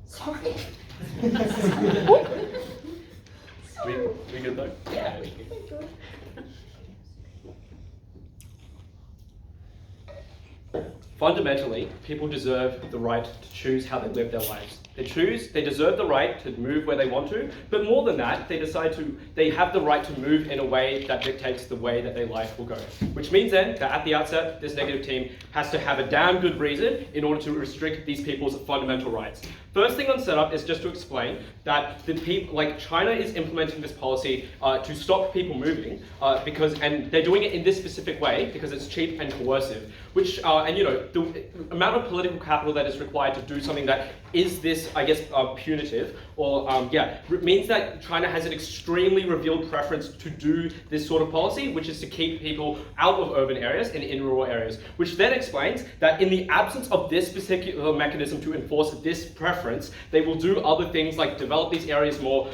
Sorry. We good though? Yeah, we good. Fundamentally, people deserve the right to choose how they live their lives. They deserve the right to move where they want to, but more than that, they have the right to move in a way that dictates the way that their life will go. Which means then that at the outset, this negative team has to have a damn good reason in order to restrict these people's fundamental rights. First thing on setup is just to explain that China is implementing this policy to stop people moving and they're doing it in this specific way because it's cheap and coercive. The amount of political capital that is required to do something that is this, punitive, means that China has an extremely revealed preference to do this sort of policy, which is to keep people out of urban areas and in rural areas, which then explains that in the absence of this particular mechanism to enforce this preference, they will do other things like develop these areas more,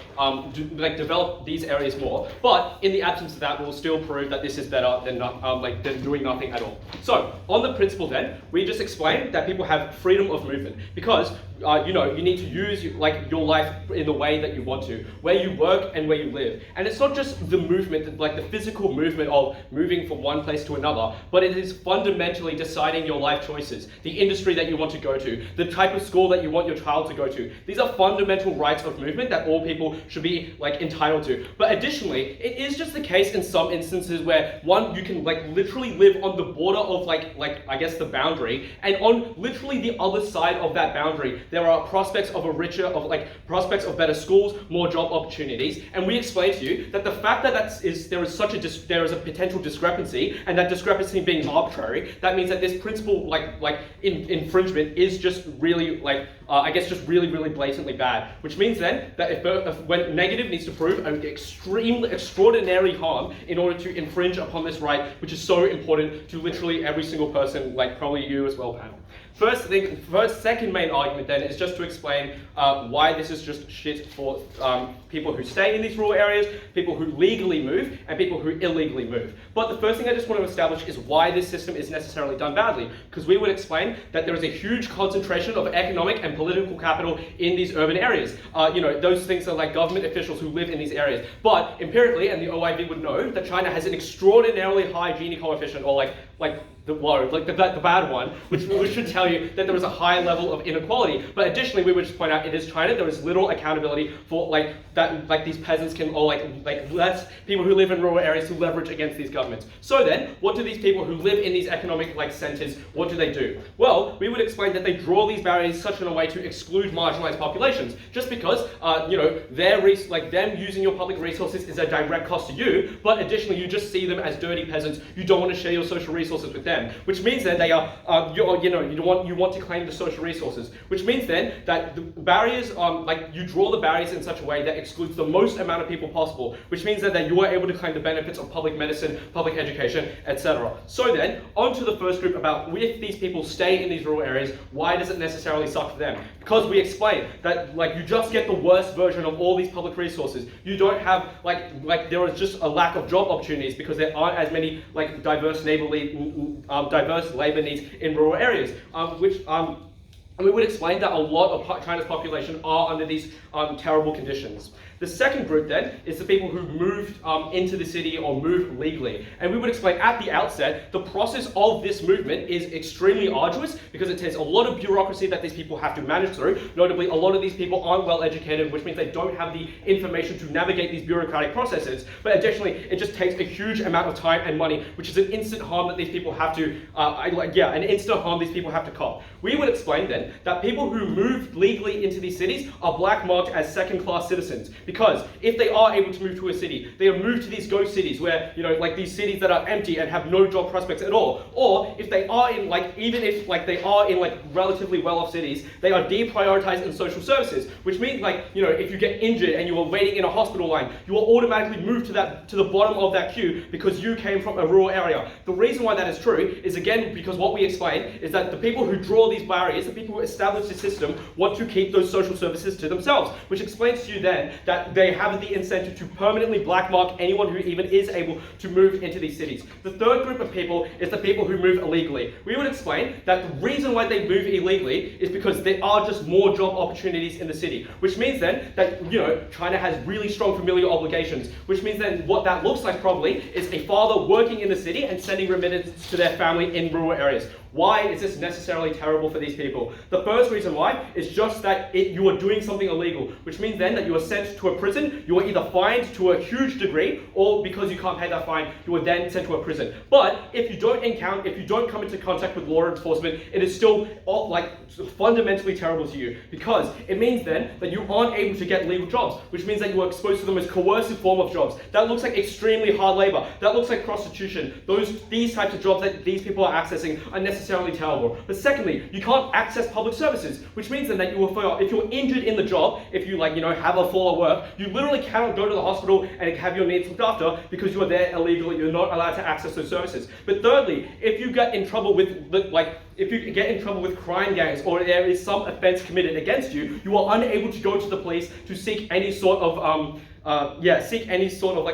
but in the absence of that, we'll still prove that this is better than doing nothing at all. So, on the principle then, we just explained that people have freedom of movement because you need to use your life in the way that you want to, where you work and where you live. And it's not just the movement, like the physical movement of moving from one place to another, but it is fundamentally deciding your life choices, the industry that you want to go to, the type of school that you want your child to go to. These are fundamental rights of movement that all people should be entitled to. But additionally, it is just the case in some instances where you can literally live on the border of the boundary, and on literally the other side of that boundary, there are prospects of prospects of better schools, more job opportunities, and we explain to you that the fact that there is a potential discrepancy, and that discrepancy being arbitrary, that means that this principle infringement is just really really blatantly bad. Which means then that when negative needs to prove an extraordinary harm in order to infringe upon this right, which is so important to literally every single person, probably you as well, panel. Second main argument then is just to explain why this is just shit for people who stay in these rural areas, people who legally move, and people who illegally move. But the first thing I just want to establish is why this system is necessarily done badly, because we would explain that there is a huge concentration of economic and political capital in these urban areas. Those things are like government officials who live in these areas. But empirically, and the OIV would know, that China has an extraordinarily high Gini coefficient, or the bad one, which should tell you that there is a high level of inequality. But additionally, we would just point out it is China. There is little accountability for these peasants can, or less people who live in rural areas to leverage against these governments. So then, what do these people who live in these economic centers, what do they do? Well, we would explain that they draw these barriers such in a way to exclude marginalized populations, just because them using your public resources is a direct cost to you. But additionally, you just see them as dirty peasants. You don't want to share your social resources with them, which means that they are you want to claim the social resources, which means then that the barriers you draw the barriers in such a way that excludes the most amount of people possible, which means that you are able to claim the benefits of public medicine, public education, etc. So then, on to the first group about if these people stay in these rural areas, why does it necessarily suck for them? Because we explain that you just get the worst version of all these public resources. You don't have there is just a lack of job opportunities because there aren't as many diverse labor needs in rural areas, and we would explain that a lot of China's population are under these terrible conditions. The second group then is the people who moved into the city or moved legally. And we would explain at the outset, the process of this movement is extremely arduous because it takes a lot of bureaucracy that these people have to manage through. Notably, a lot of these people aren't well educated, which means they don't have the information to navigate these bureaucratic processes. But additionally, it just takes a huge amount of time and money, which is an instant harm that these people have to, an instant harm these people have to cop. We would explain then that people who moved legally into these cities are black marked as second-class citizens. Because if they are able to move to a city, they are moved to these ghost cities where, these cities that are empty and have no job prospects at all. Or if they are in, even if they are in relatively well-off cities, they are deprioritized in social services, which means if you get injured and you are waiting in a hospital line, you are automatically moved to the bottom of that queue because you came from a rural area. The reason why that is true is, again, because what we explain is that the people who draw these barriers, the people who establish the system, want to keep those social services to themselves, which explains to you then that that they have the incentive to permanently blackmark anyone who even is able to move into these cities. The third group of people is the people who move illegally. We would explain that the reason why they move illegally is because there are just more job opportunities in the city, which means then that, China has really strong familial obligations, which means then what that looks like probably is a father working in the city and sending remittances to their family in rural areas. Why is this necessarily terrible for these people? The first reason why is just that you are doing something illegal, which means then that you are sent to a prison. You are either fined to a huge degree, or because you can't pay that fine, you are then sent to a prison. But if you don't come into contact with law enforcement, it is still fundamentally terrible to you, because it means then that you aren't able to get legal jobs, which means that you are exposed to the most coercive form of jobs. That looks like extremely hard labor. That looks like prostitution. These types of jobs that these people are accessing are necessarily terrible. But secondly, you can't access public services, which means then that if you're injured in the job, if you have a fall at work, you literally cannot go to the hospital and have your needs looked after because you are there illegally. You're not allowed to access those services. But thirdly, if you get in trouble with crime gangs, or there is some offense committed against you, you are unable to go to the police to seek any sort of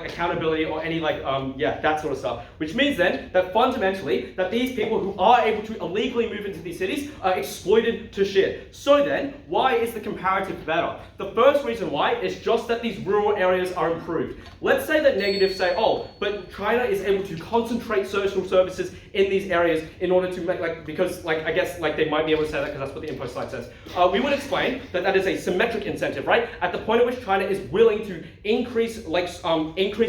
accountability or any that sort of stuff. Which means then that fundamentally that these people who are able to illegally move into these cities are exploited to shit. So then, why is the comparative better? The first reason why is just that these rural areas are improved. Let's say that negatives say, oh, but China is able to concentrate social services in these areas in order to make they might be able to say that because that's what the info slide says. We would explain that that is a symmetric incentive, right? At the point at which China is willing to increase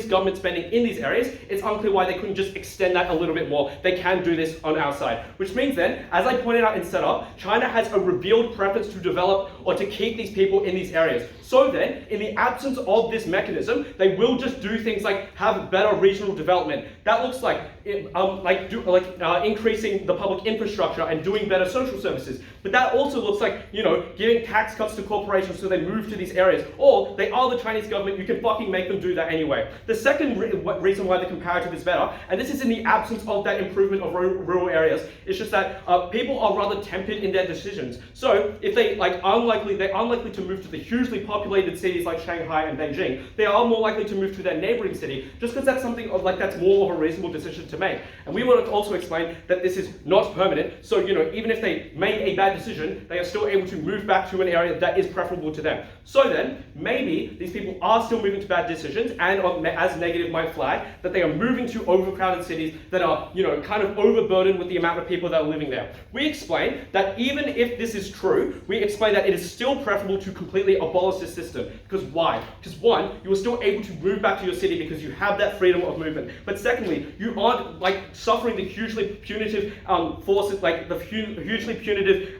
government spending in these areas, it's unclear why they couldn't just extend that a little bit more. They can do this on our side. Which means then, as I pointed out in setup, China has a revealed preference to develop or to keep these people in these areas. So then, in the absence of this mechanism, they will just do things like have better regional development. That looks like increasing the public infrastructure and doing better social services. But that also looks like, giving tax cuts to corporations so they move to these areas. Or they are the Chinese government, you can fucking make them do that anyway. The second reason why the comparative is better, and this is in the absence of that improvement of rural areas, is just that people are rather tempered in their decisions. So if they're unlikely to move to the hugely populated cities like Shanghai and Beijing, they are more likely to move to their neighboring city, just because that's something that's more of a reasonable decision to make. And we want to also explain that this is not permanent, so even if they make a bad decision, they are still able to move back to an area that is preferable to them. So then, maybe these people are still moving to bad decisions, and as negative might flag, that they are moving to overcrowded cities that are, kind of overburdened with the amount of people that are living there. We explain that even if this is true, we explain that it is still preferable to completely abolish this system. Because why? Because one, you are still able to move back to your city because you have that freedom of movement. But secondly, you aren't suffering the hugely punitive forces, the hugely punitive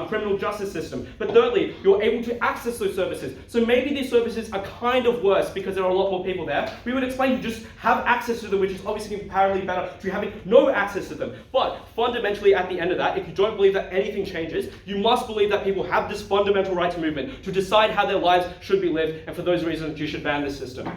criminal justice system. But thirdly, you're able to access those services. So maybe these services are kind of worse because there are a lot more people there. We would explain you just have access to them, which is obviously comparatively better to having no access to them. But fundamentally, at the end of that, if you don't believe that anything changes, you must believe that people have this fundamental right to movement, to decide how their lives should be lived, and for those reasons, you should ban this system.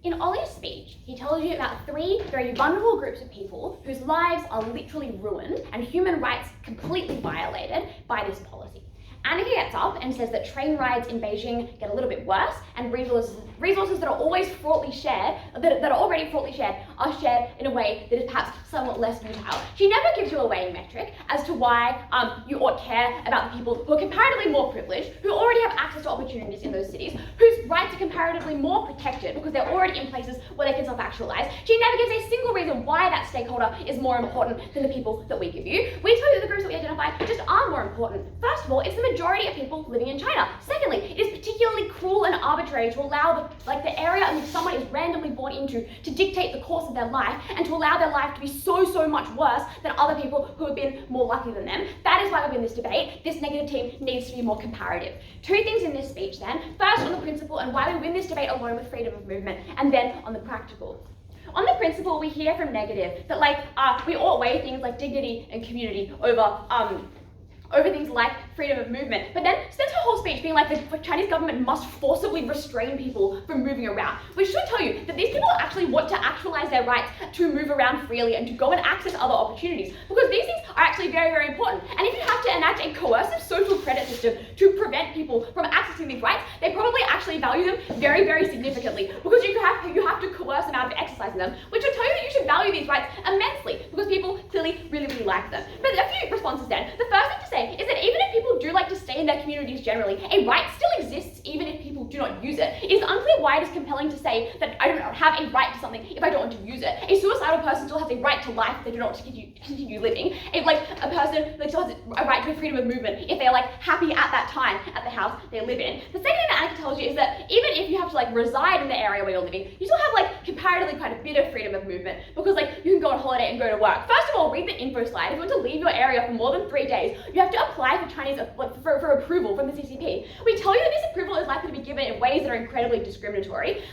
In Ollie's speech, he tells you about 3 very vulnerable groups of people whose lives are literally ruined and human rights completely violated by this policy. And he gets up and says that train rides in Beijing get a little bit worse, and resources that are always fraughtly shared, that are already fraughtly shared, are shared in a way that is perhaps somewhat less futile. She never gives you a weighing metric as to why you ought to care about the people who are comparatively more privileged, who already have access to opportunities in those cities, whose rights are comparatively more protected because they're already in places where they can self-actualize. She never gives a single reason why that stakeholder is more important than the people that we give you. We tell you the groups that we identify just are more important. First of all, it's the majority of people living in China. Secondly, it is particularly cruel and arbitrary to allow the area in which someone is randomly born into to dictate the course of their life, and to allow their life to be so much worse than other people who have been more lucky than them. That is why we win this debate. This negative team needs to be more comparative. 2 things in this speech then. First, on the principle and why we win this debate alone with freedom of movement, and then on the practical. On the principle, we hear from negative that we all weigh things like dignity and community over things like freedom of movement. But then spends her whole speech being like the Chinese government must forcibly restrain people from moving around, which should tell you that these people actually want to actualize their rights to move around freely and to go and access other opportunities, because these things are actually very, very important. And if you have to enact a coercive social credit system to prevent people from accessing these rights, they probably actually value them very, very significantly, because you have to coerce them out of exercising them, which would tell you that you should value these rights immensely, because people clearly really, really like them. But a few responses then. The first thing to say is that even if people do like to stay in their communities generally, a right still exists even if people do not use it. It is unclear why it is compelling to say that I don't have a right to something if I don't want to use it. A suicidal person still has a right to life if they do not want to continue living. A person still has a right to a freedom of movement if they are happy at that time at the house they live in. The second thing that Annika tells you is that even if you have to reside in the area where you're living, you still have comparatively quite a bit of freedom of movement, because you can go on holiday and go to work. First of all, read the info slide. If you want to leave your area for more than 3 days, you have to apply for Chinese for approval from the CCP. We tell you that this approval is likely to be given in ways that are incredibly discriminatory.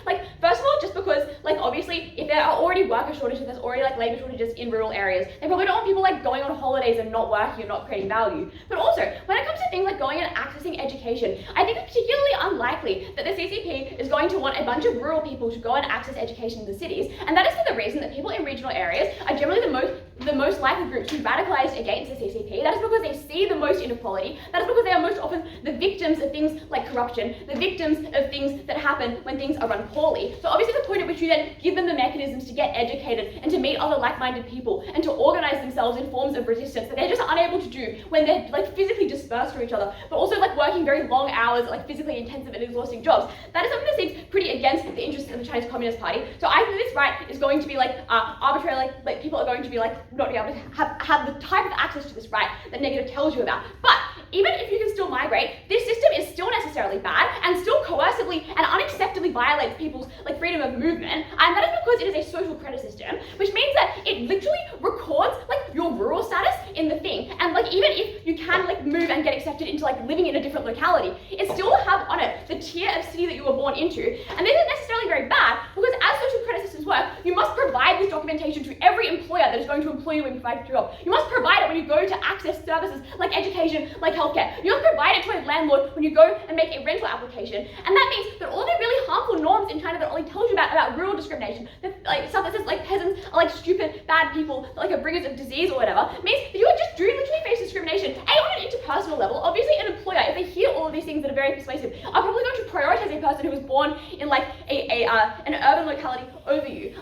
First of all, just because obviously if there are already worker shortages, there's already labor shortages in rural areas, they probably don't want people going on holidays and not working and not creating value. But also, when it comes to things like going and accessing education, I think it's particularly unlikely that the CCP is going to want a bunch of rural people to go and access education in the cities, and that is for the reason that people in regional areas are generally the most likely groups to be radicalized against the CCP. That is because they see the most inequality. That is because they are most often the victims of things like corruption, the victims of things that happen when things are run poorly. So obviously the point at which you then give them the mechanisms to get educated and to meet other like-minded people and to organize themselves in forms of resistance that they're just unable to do when they're physically dispersed from each other, but also working very long hours, physically intensive and exhausting jobs. That is something that seems pretty against the interests of the Chinese Communist Party. So I think this right is going to be arbitrary, people are going to be not be able to have the type of access to this right that negative tells you about. But even if you can still migrate, this system is still necessarily bad and still coercively and unacceptably violates people's freedom of movement, and that is because it is a social credit system, which means that it literally records your rural status in the thing, and even if you can move and get accepted into living in a different locality, it still will have on it the tier of city that you were born into. And this is necessarily very bad, because as social credit systems work, you must provide this documentation to every employer that is going to employ you and provide a job. You must provide it when you go to access services like education, like healthcare. You must provide it to a landlord when you go and make a rental application. And that means that all the really harmful norms in China that Ollie tells you about rural discrimination, that stuff that says peasants are stupid, bad people, are bringers of disease or whatever, means that you do literally face discrimination. On an interpersonal level, obviously an employer, if they hear all of these things that are very persuasive, are probably going to prioritize a person who was born in an urban locality over you.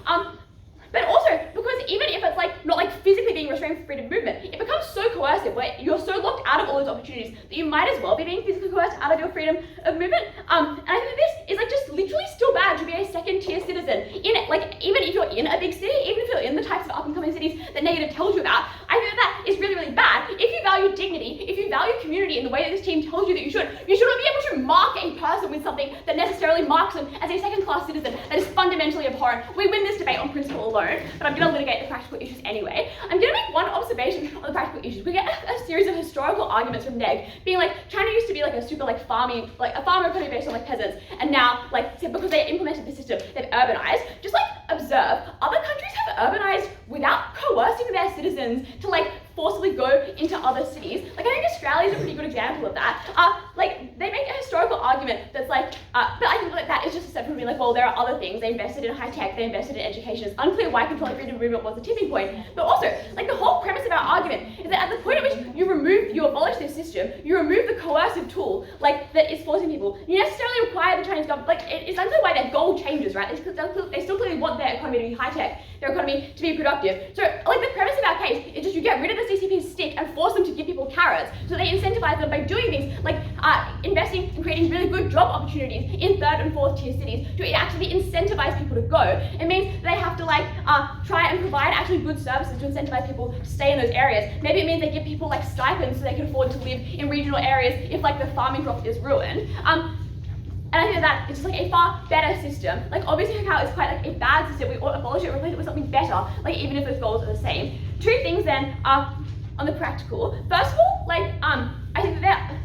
But also, because even if it's not physically being restrained from freedom of movement, it becomes so coercive where you're so locked out of all those opportunities that you might as well be being physically coerced out of your freedom of movement. And I think that this is just literally still bad to be a second-tier citizen in even if you're in a big city, even if you're in the types of up-and-coming cities that negative tells you about. I think that is really, really bad. If you value dignity, if you value community in the way that this team tells you that you shouldn't be able to mark a person with something that necessarily marks them as a second-class citizen that is fundamentally abhorrent. We win this debate on principle alone, but I'm going to litigate the practical issues anyway. I'm going to make one observation on the practical issues. We get a series of historical arguments from Neg, being China used to be a super farming, a farmer economy based on peasants, and now because they implemented the system, they've urbanized. Just observe, other countries have urbanized without coercing their citizens to forcibly go into other cities. I think Australia is a pretty good example of that. They make a historical argument that's but I think that is just a step from being well, there are other things. They invested in high tech, they invested in education. It's unclear why controlling freedom of movement was the tipping point. But also, the whole premise of our argument is that at the point at which you abolish this system, you remove the coercive tool that is forcing people. You necessarily require the Chinese government, it's unclear why their goal changes, right? They still clearly want their economy to be high tech, their economy to be productive. So the premise of our case is just you get rid of the CCP's stick and force them to give people carrots, so they incentivize them by doing things investing and creating really good job opportunities in third and fourth tier cities to actually incentivize people to go. It means they have to try and provide actually good services to incentivize people to stay in those areas. Maybe it means they give people stipends so they can afford to live in regional areas if the farming crop is ruined. And I think that it's just a far better system. Obviously hukou is quite a bad system. We ought to abolish it, replace it with something better, even if those goals are the same. Two things then are on the practical. First of all, I think that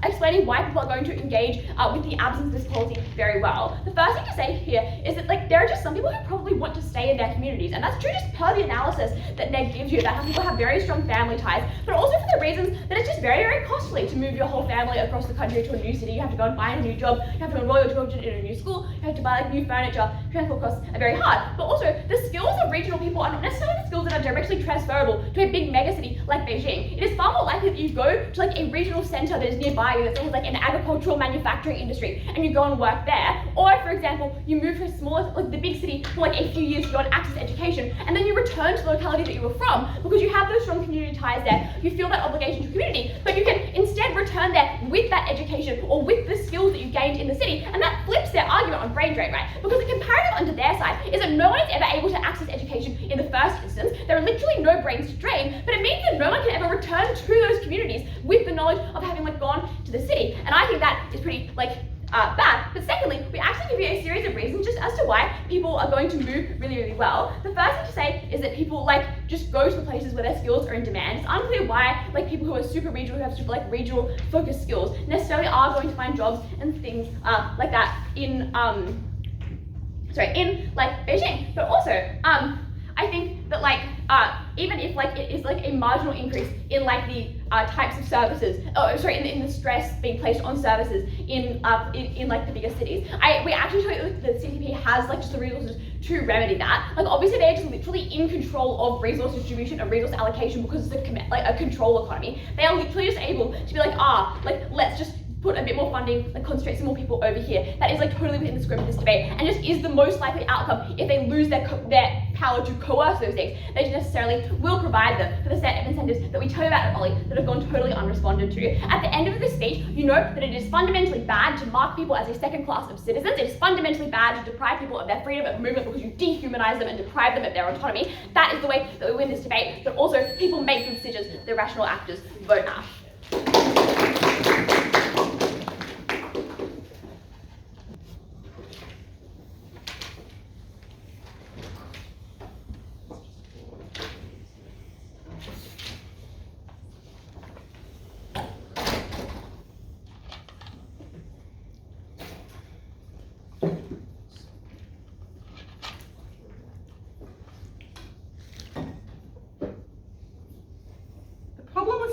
they're explaining why people are going to engage with the absence of this policy very well. The first thing to say here is that there are just some people who probably want to stay in their communities, and that's true just per the analysis that Ned gives you about how people have very strong family ties, but also for the reasons that it's just very, very costly to move your whole family across the country to a new city. You have to go and find a new job, you have to enroll your children in a new school, you have to buy new furniture, transport costs are very hard. But also, the skills of regional people are not necessarily the skills that are directly transferable to a big mega city like Beijing. It is far more likely that you go to a regional centre that is nearby you that has an agricultural manufacturing industry and you go and work there. Or, for example, you move to a smaller, the big city for a few years to go and access education, and then you return to the locality that you were from because you have those strong community ties there. You feel that obligation to community, but you can instead return there with that education or with the skills that you gained in the city, and that flips their argument on brain drain, right? Because the comparative under their side is that no one is ever able to access education in the first instance. There are literally no brains to drain, but it means that no one can ever return to those communities with the knowledge of having gone to the city. And I think that is pretty bad. But secondly, we actually give you a series of reasons just as to why people are going to move really, really well. The first thing to say is that people just go to the places where their skills are in demand. It's unclear why people who are super regional, who have super regional focused skills necessarily are going to find jobs and things like that in Beijing. But also, I think that even if it is a marginal increase in the types of services, in the stress being placed on services in the bigger cities, we actually show that the CCP has just the resources to remedy that. Obviously they're just literally in control of resource distribution and resource allocation because it's a control economy. They are literally just able to be let's just put a bit more funding, concentrate some more people over here. That is totally within the scope of this debate, and just is the most likely outcome if they lose their power to coerce those things. They necessarily will provide them for the set of incentives that we tell you about at Ollie that have gone totally unresponded to. At the end of this speech, you know that it is fundamentally bad to mark people as a second class of citizens. It is fundamentally bad to deprive people of their freedom of movement because you dehumanize them and deprive them of their autonomy. That is the way that we win this debate, but also people make the decisions, the rational actors vote now.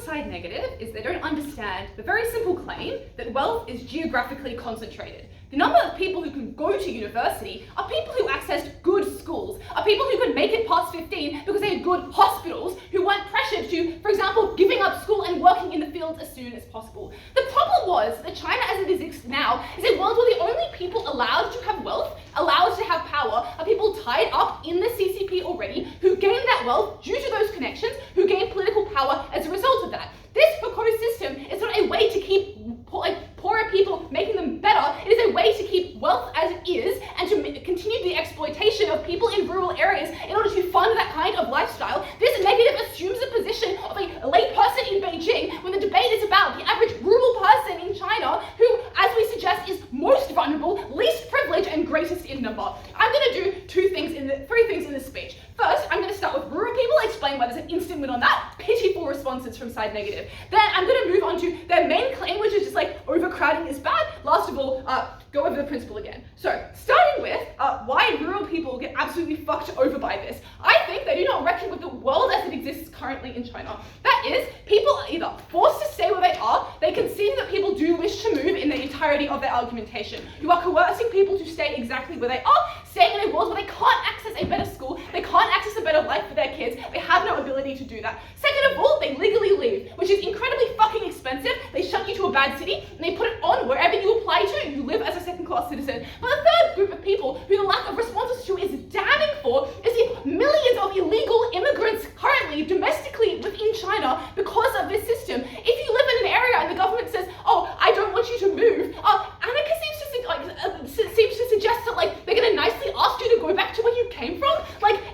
Side negative is they don't understand the very simple claim that wealth is geographically concentrated. The number of people who can go to university are people who accessed good schools, are people who could make it past 15 because they had good hospitals, who weren't pressured to, for example, giving up school and working in the fields as soon as possible. The problem was that China as it exists now is a world where the only people allowed to have wealth, allowed to have power, are people tied up in the CCP already, who gained that wealth due to those connections, who gained political power as a result of that. This proposed system is not a way to keep poorer people, making them better. It is a way to keep wealth as it is and to continue the exploitation of people in rural areas in order to fund that kind of lifestyle. This negative assumes the position of a lay person in Beijing when the debate is about the average rural person in China who, as we suggest, is most vulnerable, least privileged, and greatest in number. I'm going to do three things in this speech. First, I'm going to start with rural people, explain why there's an instant win on that, pitiful responses from side negative. Then I'm going to move on to their main claim, which is just overcrowding is bad. Last of all, go over the principle again. So, starting with why rural people get absolutely fucked over by this. I think they do not reckon with the world as it exists currently in China. That is, people are either forced to stay where they are, they concede that people do wish to move in the entirety of their argumentation. You are coercing people to stay exactly where they are, staying in a world where they can't access a better school, they can't access a better life for their kids, they have no ability to do that. Second of all, they legally leave, which is incredibly fucking expensive. They shut you to a bad city, and they put it on wherever you apply to, you live as a second-class citizen. But the third group of people who the lack of responses to is damning for is the millions of illegal immigrants currently domestically within China because of this system. If you live in an area and the government says, oh, I don't want you to move, Annika seems to suggest that they're going to nicely ask you to go back to where you came from.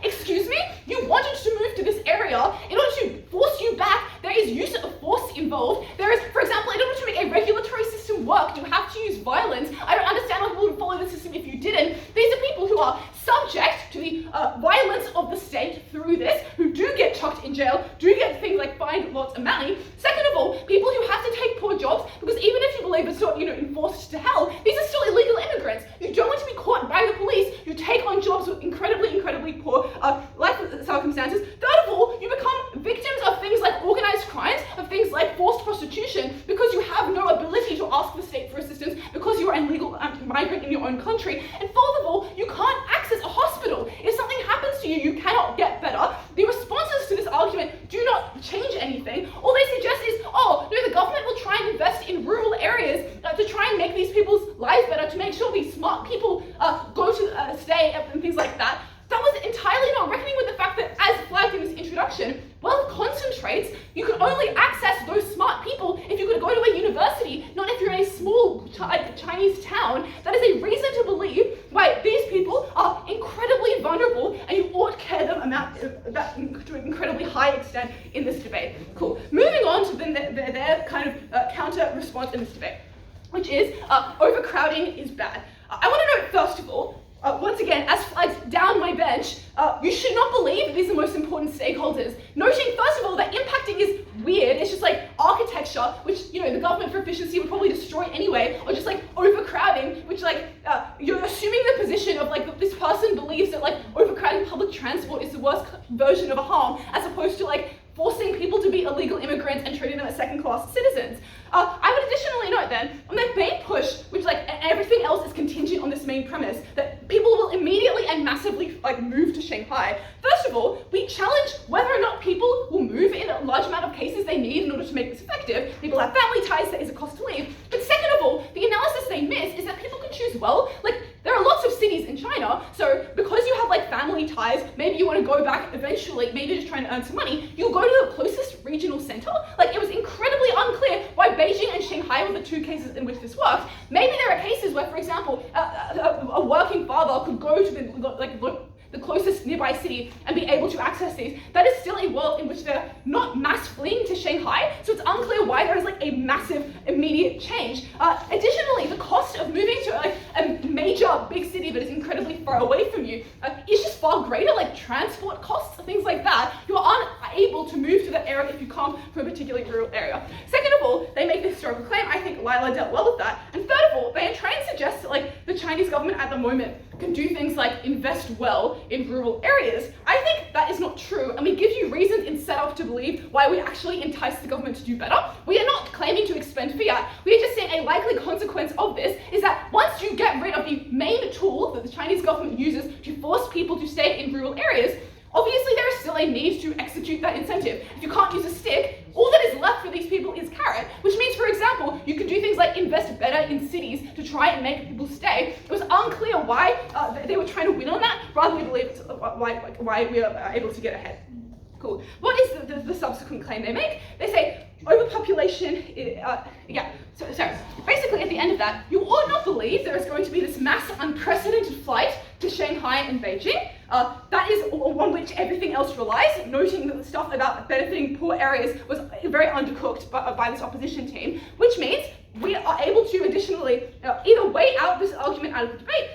Excuse me, you wanted to move to this area. In order to force you back, there is use of force involved. There is, for example, in order to make a regulatory system work, you have to use violence. I don't understand why people would follow the system if you didn't. These are people who are subject to the violence of the state through this, who do get chucked in jail, do get things like fined, lots of money. Second of all, people who have to take you can't access a hospital. If something happens to you, you cannot get better. The responses to this argument do not change anything. All they suggest is, oh, no, the government will try and invest in rural areas to try and make these people's lives better, to make sure these smart people go to stay and things like that. That was entirely not reckoning with the fact that, as flagged in this introduction, wealth concentrates. You can only access those smart people if you could go to a university, not if you're in a small Chinese town. That is a reason to believe why these people are incredibly vulnerable, and you ought to care them to an incredibly high extent in this debate. Cool. Moving on to their kind of counter response in this debate, which is overcrowding is bad. I want to note, first of all, once again, as flagged down my bench, you should not believe that these are the most important stakeholders. Noting, first of all, that impacting is weird. It's just like architecture, which, you know, the government for efficiency would probably destroy anyway, or just like overcrowding, which like, you're assuming the position of like, this person believes that like overcrowding public transport is the worst version of a harm, as opposed to like forcing people to be illegal immigrants and treating them as second-class citizens. I would additionally note then, on their main push, which like everything else is contingent on this main premise, that people will immediately and massively like move to Shanghai. First of all, we challenge whether or not people will move in a large amount of cases they need in order to make this effective. People have family ties, there is a cost to leave. But second of all, the analysis they miss is that people can choose well. Like, there are lots of cities in China, so because you have like family ties, maybe you want to go back eventually, maybe you're just trying to earn some money, you'll go to the closest regional center. Like, it was incredibly unclear why Beijing and Shanghai were the two cases in which this worked. Maybe there are cases where, for example, a working father could go to the closest nearby city and be able to access these. That is still a world in which they're not mass fleeing to Shanghai, so it's unclear why there is like a massive immediate change. Additionally, the cost of moving to like a major big city that is incredibly far away from you is just far greater, like transport costs, things like that. You are unable to move to that area if you come from a particularly rural area. Second of all, they make this historical claim. I think Lilah dealt well with that. And third of all, they try and suggest that like the Chinese government at the moment can do things like invest well in rural areas. I think that is not true, and we give you reasons in setup to believe why we actually entice the government to do better. We are not claiming to expend fiat. We are just saying a likely consequence of this is that once you get rid of the main tool that the Chinese government uses to force people to stay in rural areas, obviously there is still a need to execute that incentive. If you can't use a stick, all that is left for these people is carrot, which means, for example, you can do things like invest better in cities to try and make people stay. It was unclear why they were trying to win on that, rather than believe why we are able to get ahead. Cool. What is the subsequent claim they make? They say overpopulation, so basically at the end of that, you ought not believe there is going to be this mass unprecedented flight to Shanghai and Beijing. That is on which everything else relies, noting that the stuff about benefiting poor areas was very undercooked by this opposition team, which means we are able to additionally either weigh out this argument out of the debate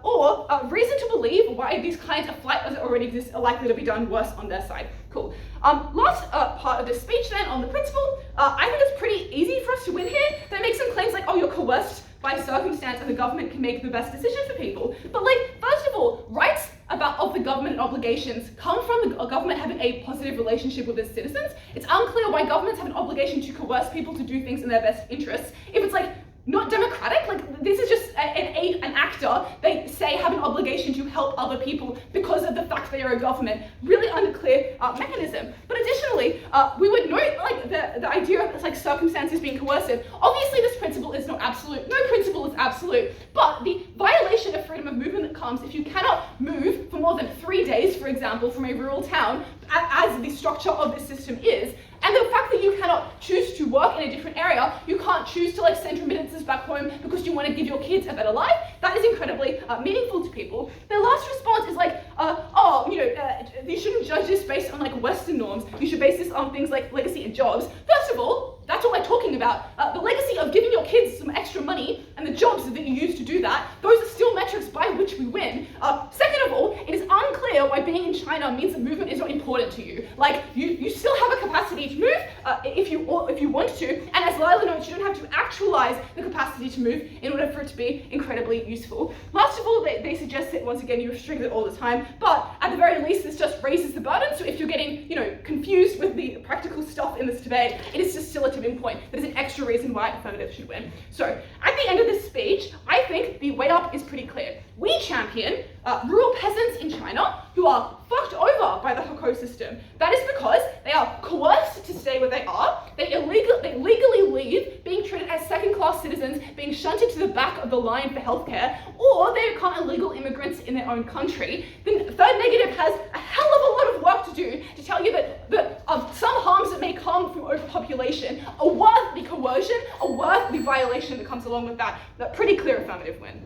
or reason to believe why these kinds of flight as already exist are likely to be done worse on their side. Cool. Last part of this speech then on the principle, I think it's pretty easy for us to win here. They make some claims like, oh, you're coerced by circumstance and the government can make the best decision for people. But like, first of all, rights of the government and obligations come from the government having a positive relationship with its citizens. It's unclear why governments have an obligation to coerce people to do things in their best interests. If it's like not democratic, like this is just an actor, they say have an obligation to help other people because of the fact they are a government. Really unclear mechanism. But additionally, we would note like the idea of like circumstances being coercive. Obviously this principle is not absolute. No principle is absolute. But the violation of freedom of movement that comes if you cannot move for more than 3 days, for example, from a rural town, as the structure of this system is, and the fact that you cannot choose to work in a different area, you can't choose to like send remittances back home because you want to give your kids a better life, that is incredibly meaningful to people. Their last response is like, you shouldn't judge this based on like Western norms, you should base this on things like legacy and jobs. First of all, that's what we're talking about. The legacy of giving your kids some extra money and the jobs that you use to do that, those are still metrics by which we win. Second of all, it is unclear why being in China means that movement is not important to you. Like, you still have a capacity to move if you want to, and as Lilah notes, you don't have to actualize the capacity to move in order for it to be incredibly useful. Last of all, they suggest that once again you restrict it all the time, but at the very least this just raises the burden, so if you're getting confused with the practical stuff in this debate, it is just still a tipping point. That is an extra reason why affirmative should win. So at the end of this speech, I think the way up is pretty clear. We champion rural peasants in China who are fucked over by the hukou system. That is because they are coerced to stay where they are, they legally leave, being treated as second-class citizens, being shunted to the back of the line for healthcare, or they become illegal immigrants in their own country. Then Third Negative has a hell of a lot of work to do to tell you that some harms that may come from overpopulation are worth the coercion, are worth the violation that comes along with that pretty clear affirmative win.